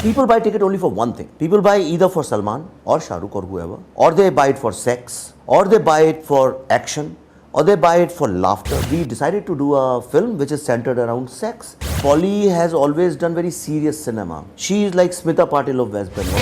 People buy ticket only for one thing. People buy either for Salman or Shahrukh or whoever, or they buy it for sex, or they buy it for action, or they buy it for laughter. We decided to do a film which is centered around sex. Paoli has always done very serious cinema. She is like Smita Patil of West Bengal.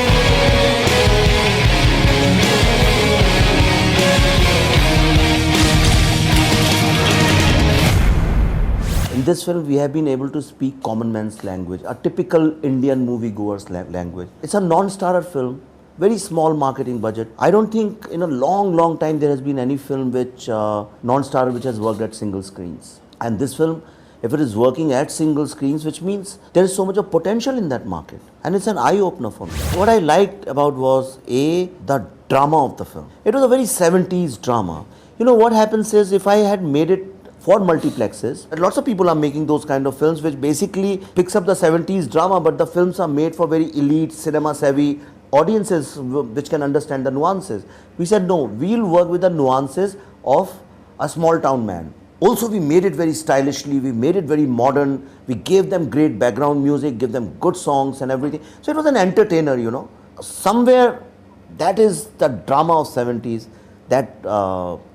In this film, we have been able to speak common man's language, a typical Indian moviegoer's language. It's a non-starrer film, very small marketing budget. I don't think in a long time there has been any film which non-starrer which has worked at single screens. And this film, if it is working at single screens, which means there is so much of potential in that market. And it's an eye-opener for me. What I liked about was the drama of the film. It was a very 70s drama. You know, what happens is if I had made it for multiplexes, lots of people are making those kind of films which basically picks up the 70s drama, but the films are made for very elite, cinema savvy audiences which can understand the nuances. We said no, we'll work with the nuances of a small town man. Also, we made it very stylishly, we made it very modern, we gave them great background music, give them good songs and everything. So it was an entertainer, you know. Somewhere that is the drama of 70s that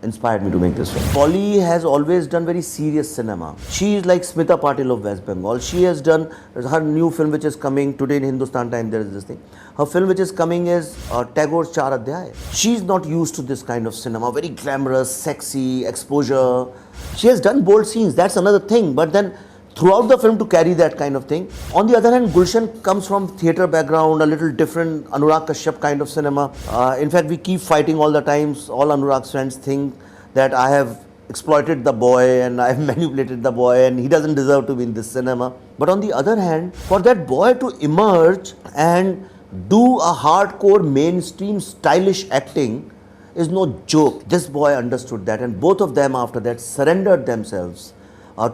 inspired me to make this film. Paoli has always done very serious cinema. She is like Smita Patil of West Bengal. She has done her new film which is coming today in Hindustan Time. There is this thing. Her film which is coming is Tagore's Char Adhyay. She is not used to this kind of cinema, very glamorous, sexy, exposure. She has done bold scenes, that's another thing, but then throughout the film to carry that kind of thing. On the other hand, Gulshan comes from theatre background, a little different Anurag Kashyap kind of cinema. In fact, we keep fighting all the times. All Anurag's friends think that I have exploited the boy and I have manipulated the boy and he doesn't deserve to be in this cinema. But on the other hand, for that boy to emerge and do a hardcore mainstream stylish acting is no joke. This boy understood that, and both of them after that surrendered themselves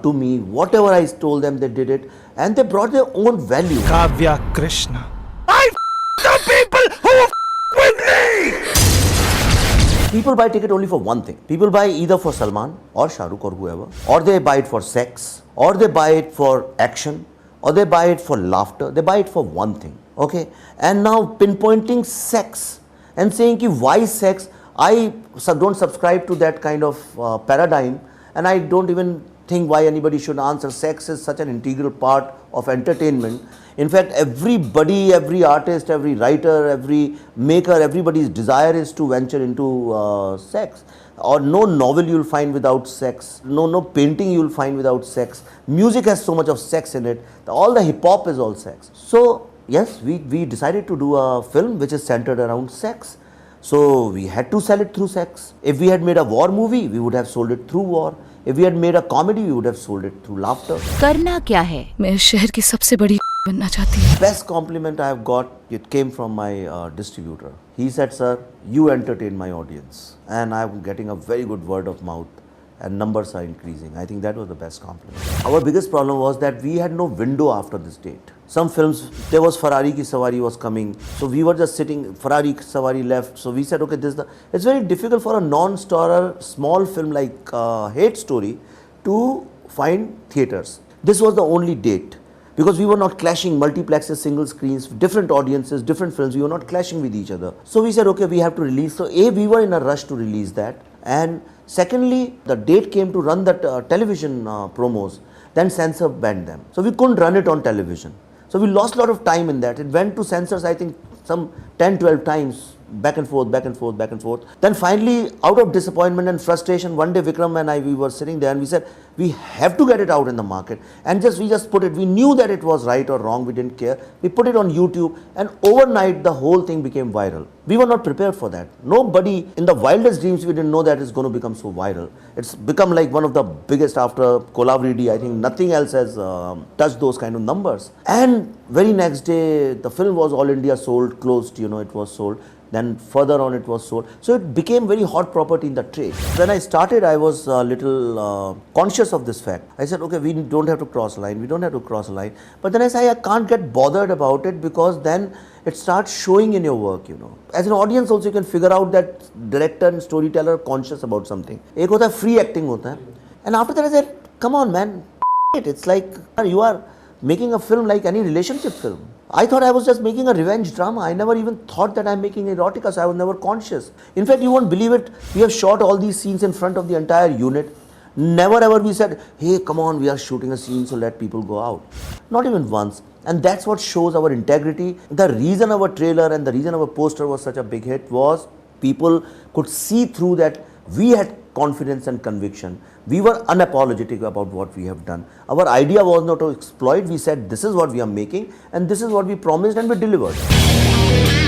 to me. Whatever I told them, they did it, and they brought their own value. Kavya Krishna. I the people who with me! People buy ticket only for one thing. People buy either for Salman or Shahrukh or whoever, or they buy it for sex, or they buy it for action, or they buy it for laughter. They buy it for one thing, okay? And now pinpointing sex and saying ki why sex, I don't subscribe to that kind of paradigm, and I don't even think why anybody should answer. Sex is such an integral part of entertainment. In fact, everybody, every artist, every writer, every maker, everybody's desire is to venture into sex. Or no novel you'll find without sex, no painting you'll find without sex. Music has so much of sex in it. All the hip hop is all sex. So yes, we decided to do a film which is centered around sex. So we had to sell it through sex. If we had made a war movie, we would have sold it through war. If we had made a comedy, we would have sold it through laughter. करना क्या है? मैं शहर की सबसे बड़ी बनना चाहती हूँ. Best compliment I have got, it came from my distributor. He said, "Sir, you entertain my audience, and I am getting a very good word of mouth, and numbers are increasing." I think that was the best compliment. Our biggest problem was that we had no window after this date. Some films, there was Ferrari Ki Sawari was coming, so we were just sitting, Ferrari Ki Sawari left, so we said, okay, it's very difficult for a non-starrer small film like Hate Story to find theatres. This was the only date, because we were not clashing, multiplexes, single screens, different audiences, different films, we were not clashing with each other. So we said, okay, we have to release. So we were in a rush to release that, and secondly, the date came to run that television promos, then censor banned them. So we couldn't run it on television. So we lost a lot of time in that. It went to censors, I think, some 10, 12 times, back and forth, back and forth, back and forth. Then finally, out of disappointment and frustration, one day Vikram and I, we were sitting there and we said, we have to get it out in the market. And we just put it, we knew that it was right or wrong, we didn't care. We put it on YouTube, and overnight the whole thing became viral. We were not prepared for that. Nobody, in the wildest dreams, we didn't know that it's going to become so viral. It's become like one of the biggest after Kolavridi. I think nothing else has touched those kind of numbers. And very next day, the film was all India sold, closed, you know, it was sold. Then further on it was sold. So it became very hot property in the trade. When I started, I was a little conscious of this fact. I said, okay, we don't have to cross a line, we don't have to cross a line. But then I said, I can't get bothered about it, because then it starts showing in your work, you know. As an audience also, you can figure out that director and storyteller are conscious about something. Ek hota free acting hota hai. And after that I said, come on man, it's like you are making a film like any relationship film. I thought I was just making a revenge drama. I never even thought that I'm making erotica, so I was never conscious. In fact, you won't believe it, we have shot all these scenes in front of the entire unit. Never ever we said, hey, come on, we are shooting a scene, so let people go out. Not even once. And that's what shows our integrity. The reason our trailer and the reason our poster was such a big hit was people could see through that we had confidence and conviction. We were unapologetic about what we have done. Our idea was not to exploit. We said this is what we are making and this is what we promised and we delivered.